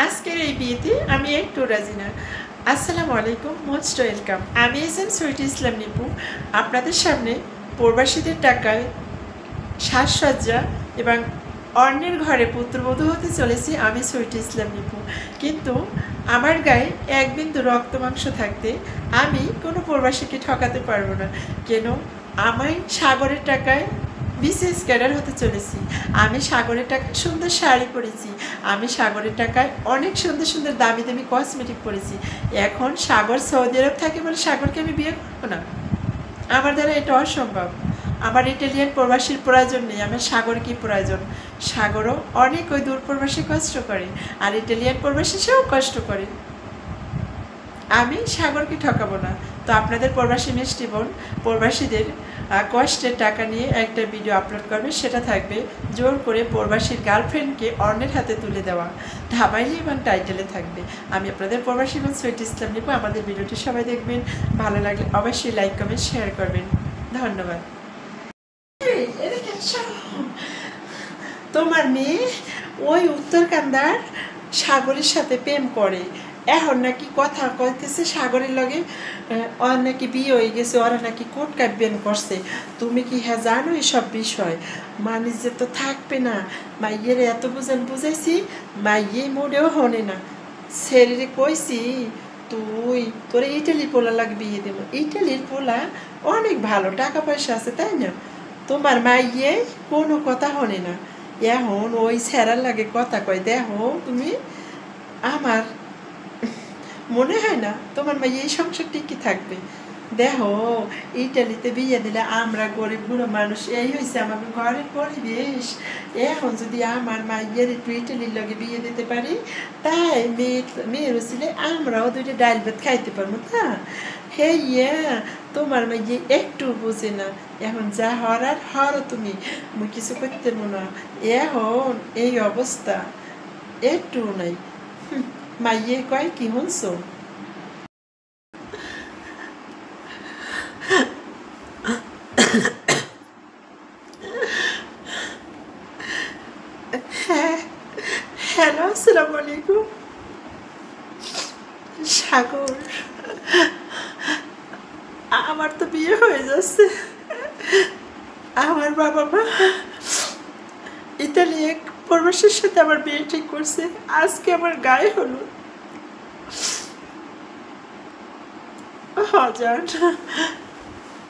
আজকের এই বিয়েতে আমি একটু রাজি না। আসসালামু আলাইকুম, মোস্ট ওয়েলকাম। আমি এসেন সুইটি ইসলাম নিপু, আপনাদের সামনে প্রবাসীদের টাকায় সাজসজ্জা এবং অন্যের ঘরে পুত্রবধূ হতে চলেছি আমি সুইটি ইসলাম নিপু। কিন্তু আমার গায়ে এক বিন্দু রক্ত মাংস থাকতে আমি কোনো প্রবাসীকে ঠকাতে পারবো না। কেন? আমি সাগরের টাকায় বিসিএস ক্যাডার হতে চলেছি। আমি সাগরের টাকায় সুন্দর শাড়ি পরেছি, আমি সাগরের টাকায় অনেক সুন্দর সুন্দর দামি দামি কসমেটিক পরেছি। এখন সাগর সৌদি আরব থাকে বলে সাগরকে আমি বিয়ে করবো না? আমার দ্বারা এটা অসম্ভব। আমার ইটালিয়ান প্রবাসীর প্রয়োজন নেই, আমার সাগর কি প্রয়োজন? সাগরও অনেক ওই দূর প্রবাসী কষ্ট করে, আর ইটালিয়ান প্রবাসী সেও কষ্ট করে। আমি সাগরকে ঠকাবো না। তো আপনাদের প্রবাসী মিষ্টি বোন প্রবাসীদের কষ্টের টাকা নিয়ে একটা ভিডিও আপলোড করবে, সেটা থাকবে জোর করে প্রবাসীর গার্লফ্রেন্ডকে অন্যের হাতে তুলে দেওয়া, ধামাইলে এবং টাইটেলে থাকবে। আমি আপনাদের প্রবাসী বোন সুইটি ইসলাম নিপু। আমাদের ভিডিওটি সবাই দেখবেন, ভালো লাগলে অবশ্যই লাইক কমেন্ট শেয়ার করবেন। ধন্যবাদ। তোমার মেয়ে ওই উত্তরকান্দার সাগরের সাথে প্রেম করে, এখন নাকি কথা কইতেছে সাগরের লগে ওর নাকি বিয়ে হয়ে গেছে, ওরা নাকি কোর্ট কাটবেন করছে। তুমি কি হ্যাঁ জানো এসব বিষয়? মানুষ যে তো থাকবে না, মাইয়ের এত বুঝাইছি, মাইয়ে মোড়েও হনে না। ছেলেরে কইছি তুই তোরে ইটালি পোলা লাগে বিয়ে দেবো। ইটালির পোলা অনেক ভালো, টাকা পয়সা আছে, তাই না? তোমার মাইয়ে কোনো কথা হনে না, এখন ওই ছেঁড়ার লাগে কথা কয়। দেখো তুমি, আমার মনে হয় না তোমার মাইয়ে এই সংসার টিকে থাকবে। দেখো ইটালিতে বিয়ে দিলে আমরা গরিব বুড়ো মানুষ, এই হয়েছে আমাকে ঘরের পরিবেশ। এখন যদি আমার মাইয়ের একটু ইটালির লগে বিয়ে দিতে পারি, তাই মেয়ের ছিলে আমরাও দুইটা ডাল ভাত খাইতে পারবো। তা হে ইয়া, তোমার মাইয়ে একটু বোঝে না। এখন যা হরার হরো তুমি, মুই কিছু করতে না। এখন এই অবস্থা একটু নাই। মাইয়ে কয় কি শুনছো? হ্যাঁ, হ্যালো, আসসালামু আলাইকুম। সাগর, আমার তো বিয়ে হয়ে যাচ্ছে। আমার বাবা মা ইতালি এক প্রবাসীর সাথে আমার বিয়ে ঠিক করছে। আজকে আমার গায়ে হলো হাজার।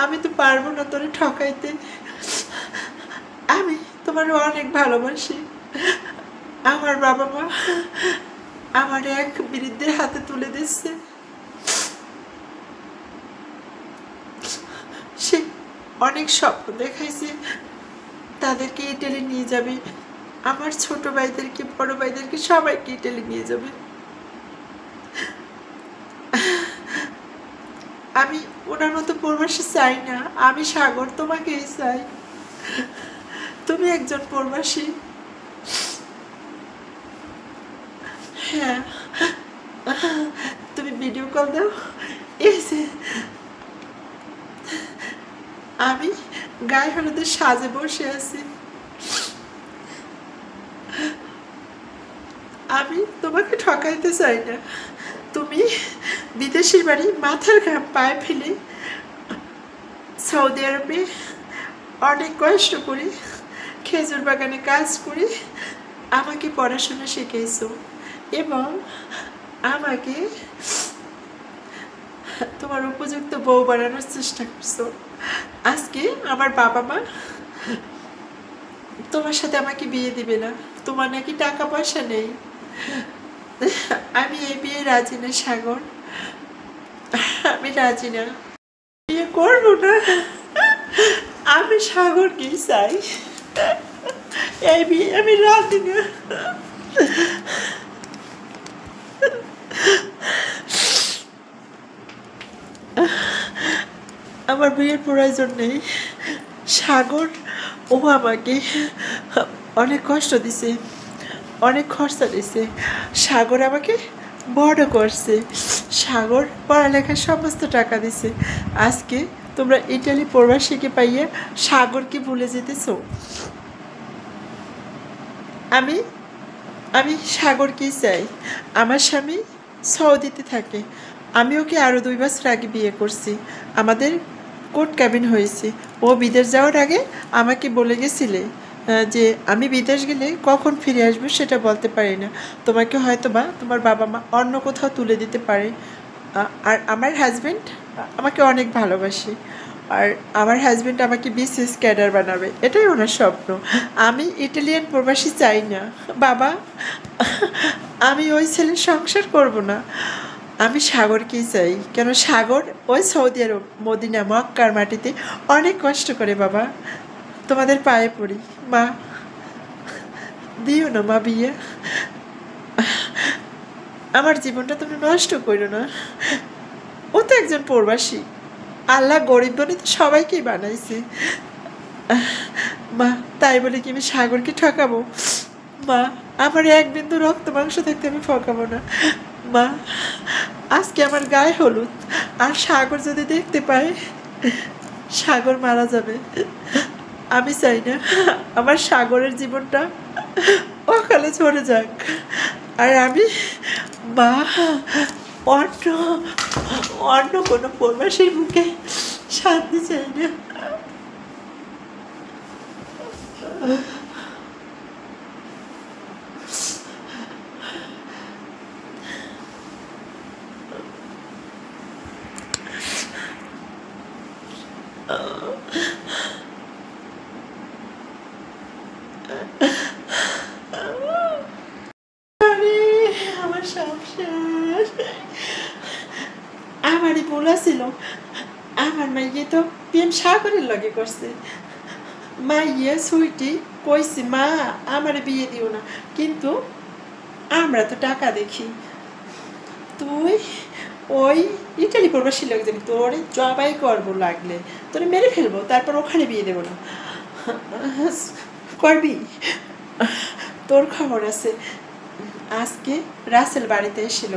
আমি তো পারবো না তোরে ঠকাইতে। আমি তোমার অনেক ভালোবাসি। আমার বাবা মা আমার এক বৃদ্ধের হাতে তুলে দিচ্ছে। সে অনেক স্বপ্ন দেখাইছে, তাদেরকে ইটালি নিয়ে যাবে, আমার ছোট ভাইদেরকে বড় ভাইদেরকে সবাইকে ইটালি নিয়ে যাবে। আমি ওনার মতো প্রবাসী চাই না, আমি সাগর তোমাকেই চাই। তুমি একজন প্রবাসী। হ্যাঁ, তুমি ভিডিও কল দাও। এসে আমি গায়ে হলুদের সাজে বসে আছি। আমি তোমাকে ঠকাইতে চাই না। তুমি বিদেশের বাড়ি মাথার ঘাম পায়ে ফেলে সৌদি আরবে অনেক কষ্ট করি, খেজুর বাগানে কাজ করি আমাকে পড়াশোনা শিখিয়েছো এবং আমাকে তোমার উপযুক্ত বউ বানানোর চেষ্টা করছো। আজকে আমার বাবা মা তোমার সাথে আমাকে বিয়ে দিবে না, তোমার নাকি টাকা পয়সা নেই। আমি এই বিয়ে রাজি না সাগর, আমি রাজি না, বিয়ে করবো না। আমি সাগরকেই চাই, এই বিয়ে আমি রাজি না। আমার বিয়ের প্রয়োজন নেই। সাগর ও আমাকে অনেক কষ্ট দিছে, অনেক খরচা দিছে। সাগর আমাকে বড় করছে, সাগর পড়ালেখার সমস্ত টাকা দিছে। আজকে তোমরা ইটালি প্রবাসীকে পাইয়া সাগরকে ভুলে যেতেছো। আমি আমি সাগরকেই চাই। আমার স্বামী সৌদিতে থাকে। আমি ওকে আরও 2 বছর আগে বিয়ে করছি। আমাদের কোর্ট ক্যাবিন হয়েছে। ও বিদেশ যাওয়ার আগে আমাকে বলে গেছিলে যে আমি বিদেশ গেলে কখন ফিরে আসবো সেটা বলতে পারি না। তোমাকে হয়তোবা তোমার বাবা মা অন্য কোথাও তুলে দিতে পারে। আর আমার হাজব্যান্ড আমাকে অনেক ভালোবাসে। আর আমার হাজব্যান্ড আমাকে বিসিএস ক্যাডার বানাবে, এটাই ওনার স্বপ্ন। আমি ইটালিয়ান প্রবাসী চাই না বাবা। আমি ওই ছেলের সংসার করব না। আমি সাগরকেই চাই। কেন সাগর ওই সৌদি আরব মদিনা মক্কার মাটিতে অনেক কষ্ট করে বাবা। তোমাদের পায়ে পড়ি মা, দিও না মা বিয়ে। আমার জীবনটা তুমি নষ্ট করো না। ও তো একজন প্রবাসী। আল্লাহ গরিব বলে তো সবাইকেই বানাইছে মা। তাই বলে কি আমি সাগরকে ঠকাবো? মা, আমার এক বিন্দু রক্ত মাংস থাকতে আমি ঠকাবো না মা। আজকে আমার গায়ে হলুদ, আর সাগর যদি দেখতে পায় সাগর মারা যাবে। আমি চাই না আমার সাগরের জীবনটা অকালে ঝরে যাক। আর আমি মা অন্য অন্য কোনো প্রবাসীর মুখে শান্তি চাই না। আমার সংসার আমারই ভুল ছিল। আমার মাইয়ে তো প্রেম সাগরের লগে করছে। মাইয়ে সুইটি কইছে মা আমার বিয়ে দিও না, কিন্তু আমরা তো টাকা দেখি। তুই ওই ইটালি প্রবাসী লোক যাবি, তোর জবাই করবো, লাগলে তোরে মেরে ফেলবো, তারপর ওখানে বিয়ে দেবো না। করবি? তোর খবর আছে। আজকে রাসেল বাড়িতে এসেছিল।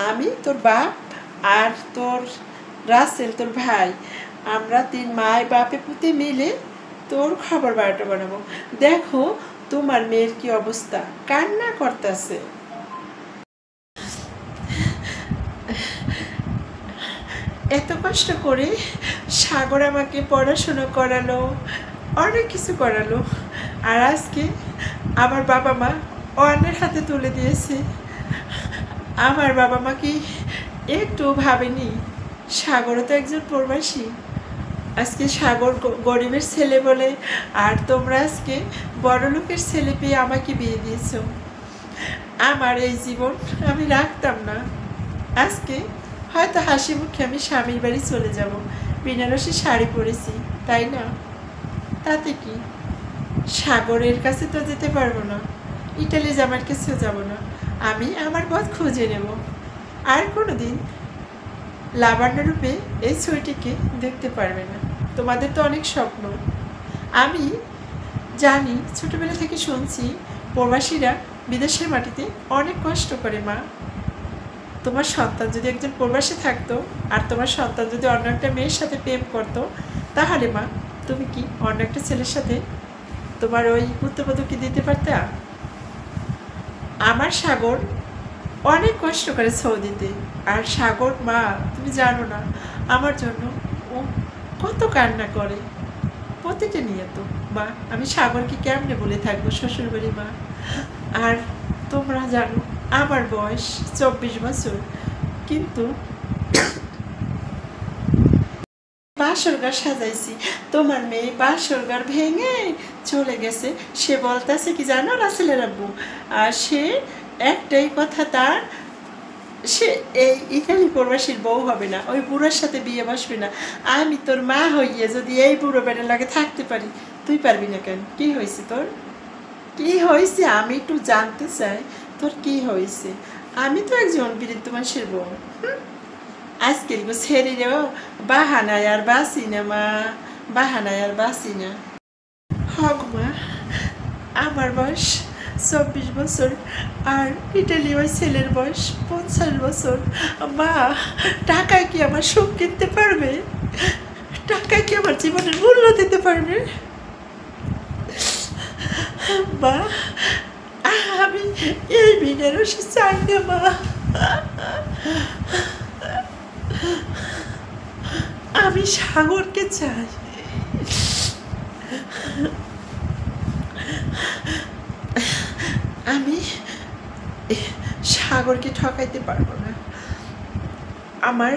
আমি, তোর বাপ আর তোর রাসেল তোর ভাই, আমরা 3 মায় বাপে পুতে মিলে তোর খবর বারোটা বানাবো। দেখো তোমার মেয়ের কি অবস্থা, কান্না করতেছে। এত কষ্ট করে সাগর আমাকে পড়াশোনা করালো, অনেক কিছু করালো, আর আজকে আমার বাবা মা অন্যের হাতে তুলে দিয়েছে। আমার বাবা মা কি একটু ভাবেনি সাগরও তো একজন প্রবাসী? আজকে সাগর গরিবের ছেলে বলে, আর তোমরা আজকে বড় লোকের ছেলে পেয়ে আমাকে বিয়ে দিয়েছ। আমার এই জীবন আমি রাখতাম না। আজকে হয়তো হাসি মুখে আমি স্বামীর বাড়ি চলে যাব, বেনারসি শাড়ি পরেছি, তাই না? তাতে কি? সাগরের কাছে তো যেতে পারবো না, ইটালি জামার কাছেও যাব না। আমি আমার পথ খুঁজে নেব। আর কোনোদিন লাবণ্য রূপে এই ছবিটিকে দেখতে পারবে না। তোমাদের তো অনেক স্বপ্ন। আমি জানি, ছোটবেলা থেকে শুনছি প্রবাসীরা বিদেশের মাটিতে অনেক কষ্ট করে মা। তোমার সন্তান যদি একজন প্রবাসী থাকতো, আর তোমার সন্তান যদি অন্য একটা মেয়ের সাথে প্রেম করতো, তাহলে মা তুমি কি অন্য একটা ছেলের সাথে তোমার ওই পুত্রবধূকে দিতে পারতে? আমার সাগর অনেক কষ্ট করে সৌদিতে। আর সাগর মা তুমি জানো না আমার জন্য ও কত কান্না করে প্রতিটা নিয়ে। তো মা আমি সাগরকে কেমনে বলে থাকবো শ্বশুরবাড়ি মা? আর তোমরা জানো আমার বয়স 24 বছর, কিন্তু বাসর ঘর সাজাইছি। তোমার মেয়ে বাসর ঘর ভেঙে চলে গেছে। সে বলতেছে কি জানো রাসেলের আব্বু, আর সে একটাই কথা তার, সে এই ইটালি প্রবাসীর বউ হবে না, ওই বুড়োর সাথে বিয়ে বসবে না। আমি তোর মা হইয়ে যদি এই বুড়ো বেড়ার লাগে থাকতে পারি, তুই পারবি না কেন? কি হয়েছে তোর? কি হয়েছে আমি একটু জানতে চাই, তোর কি হয়েছে? আমি তো একজন বৃদ্ধ মানুষের বউ। আজকের ছেড়েও বাহানায় আর বাসি না মা, বাহানায় আর বাসি না। হক মা, আমার বয়স 24 বছর, আর ইটালি ওই ছেলের বয়স 50 বছর। মা টাকায় কি আমার সুখ কিনতে পারবে? টাকায় কি আমার জীবনের মূল্য দিতে পারবে? মা আমি এই বেনারসি চাই না মা। আমি সাগরকে চাই। আমি সাগরকে ঠকাইতে পারবো না। আমার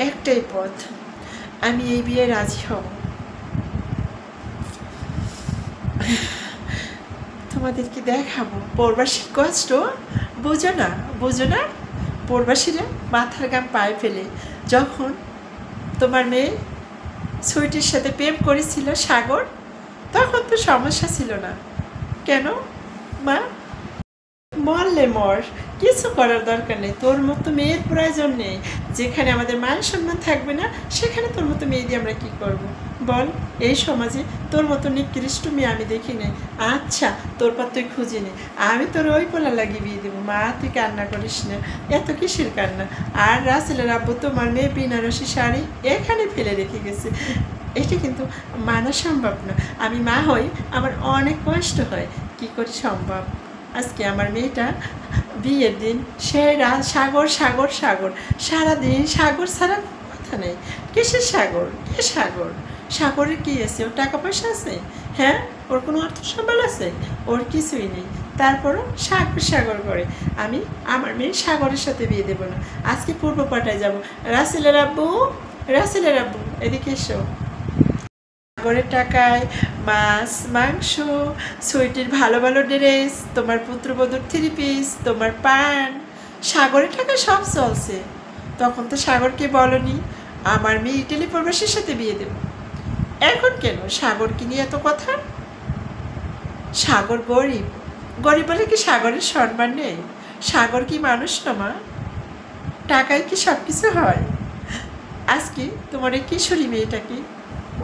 একটাই পথ, আমি এই বিয়ে রাজি হব। তোমাদেরকে দেখাবো প্রবাসীর কষ্ট। বুঝো না, বুঝো না? প্রবাসীরা মাথার ঘাম পায়ে ফেলে যখন তোমার মেয়ে সুইটির সাথে প্রেম করেছিল সাগর, তখন তো সমস্যা ছিল না। কেন মা? মরলে মর, কিছু করার দরকার নেই। তোর মতো মেয়ের প্রয়োজন নেই। যেখানে আমাদের মান সম্মান থাকবে না, সেখানে তোর মতো মেয়ে দিয়ে আমরা কী করব বল? এই সমাজে তোর মতো নিকৃষ্ট মেয়ে আমি দেখি নাই। আচ্ছা, তোর পর তুই খুঁজে নে, আমি তোর ওই পোলা লাগিয়ে বিয়ে দেবো। মা, তুই কান্না করিস না, এত কিসের কান্না? আর রাসেলের আব্বু তোমার মেয়ে বেনারসি শাড়ি এখানে ফেলে রেখে গেছে। এটা কিন্তু মানা সম্ভব না। আমি মা হই, আমার অনেক কষ্ট হয়। কী করে সম্ভব? আজকে আমার মেয়েটা বিয়ের দিন সে সাগর সাগর সাগর, সারাদিন সাগর ছাড়া কথা নেই। কিসের সাগর? কে সাগর? সাগরের কী আছে? ওর টাকা পয়সা আছে? হ্যাঁ, ওর কোনো অর্থ সম্বল আছে? ওর কিছুই নেই, তারপরও সাগর সাগর করে। আমি আমার মেয়ে সাগরের সাথে বিয়ে দেবো না। আজকে পূর্ব পাটায় যাবো। রাসেলের আব্বু, রাসেলের আব্বু, এদিকে এসো। সাগরের টাকায় মাছ, মাংস, সুইটির ভালো ভালো ড্রেস, তোমার পুত্রবধূর 3 পিস, তোমার পান, সাগরের টাকায় সব চলছে। তখন তো সাগরকে বলনি আমার মেয়ে ইটালি প্রবাসীর সাথে বিয়ে দেব। এখন কেন সাগরকে নিয়ে এত কথা? সাগর গরিব, গরিব বলে কি সাগরের সম্মান নেই? সাগর কি মানুষ না মা? টাকায় কি সব কিছু হয়? আজকে তোমার এই কিশোরী মেয়েটাকে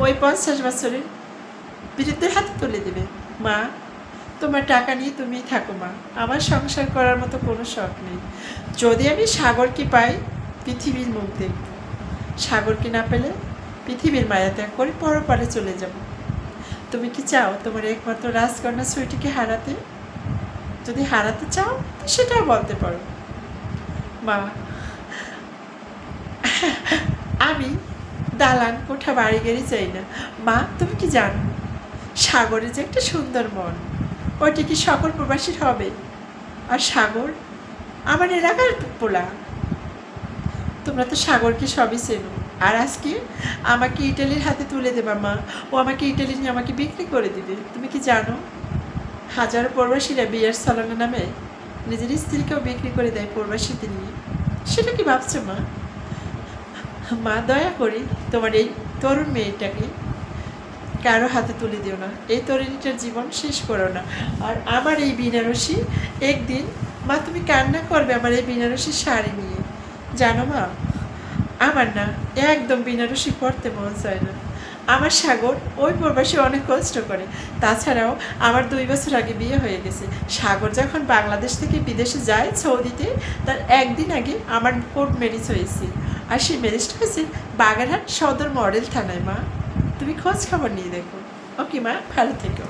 ওই 50 বছরের বিরুদ্ধে হাতে তুলে দেবে। মা, তোমার টাকা নিয়ে তুমি থাকো মা, আমার সংসার করার মতো কোনো শখ নেই। যদি আমি সাগরকে পাই, পৃথিবীর মুখ দেখব। সাগরকে না পেলে পৃথিবীর মায়া ত্যাগ করে পরপারে চলে যাব। তুমি কি চাও তোমার একমাত্র রাজকন্যা সুইটিকে হারাতে? যদি হারাতে চাও তো সেটাও বলতে পারো। মা, আমি দালান কোঠা বাড়ি গাড়ি চাই না। মা, তুমি কি জানো সাগরের যে একটা সুন্দর মন, ওইটা কি সকল প্রবাসীর হবে? আর সাগর আমার এলাকার পোলা। তোমরা তো সাগরকে সবই চেনো। আর আজকে আমাকে ইটালির হাতে তুলে দেবা মা। ও আমাকে ইটালি নিয়ে আমাকে বিক্রি করে দিবে। তুমি কি জানো হাজারো প্রবাসীরা বিয়ের ছলনা নামে নিজের স্ত্রীকেও বিক্রি করে দেয় প্রবাসীদের নিয়ে? সেটা কি ভাবছো মা? মা, দয়া করি তোমার এই তরুণ মেয়েটাকে কারো হাতে তুলে দিও না। এই তরুণীটার জীবন শেষ করো না। আর আমার এই বেনারসি, একদিন মা তুমি কান্না করবে আমার এই বেনারসি শাড়ি নিয়ে। জানো মা, আমার না একদম বেনারসি পরতে মন চায় না। আমার সাগর ওই প্রবাসী অনেক কষ্ট করে। তাছাড়াও আমার 2 বছর আগে বিয়ে হয়ে গেছে। সাগর যখন বাংলাদেশ থেকে বিদেশে যায় সৌদিতে, তার একদিন আগে আমার কোর্ট ম্যারেজ হয়েছে। আর সেই ম্যারেজটা হয়েছে বাগেরহাট সদর মডেল থানায়। মা, তুমি খোঁজ খবর নিয়ে দেখো। ওকে মা, ভালো থেকো।